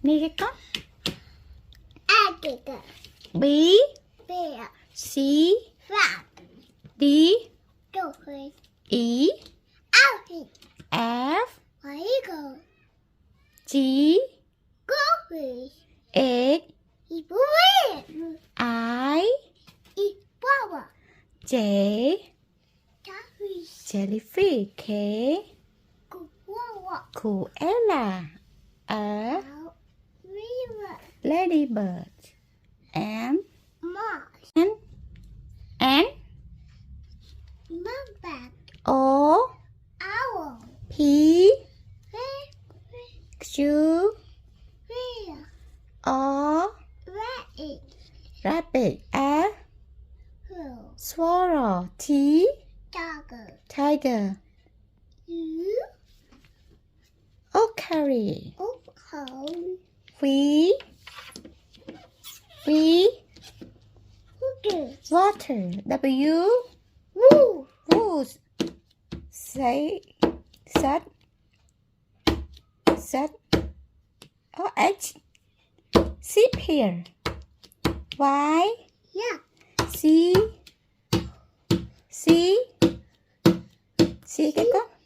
Ni cái con. Alligator. B. Bear. C. Frog. D. Dolphin. E. Elephant. F. Eagle. G. Goldfish. H. Eagle. I. Eagle. J. Jellyfish. Jellyfish. K. Koala. Koala. A. River. Ladybird. M. Mouse. N. Mamba. O. Owl. P. Fish. Q. Bear. R. Rabbit. Rabbit. S. Hill. Swallow. T. Tiger. Tiger. U. Ocarina. Owl. V. V. Hooker. Water. W. Woo. Wood. Say. Set. Set. O. H. Sheep here. Y. Yeah. C. C. C cái con.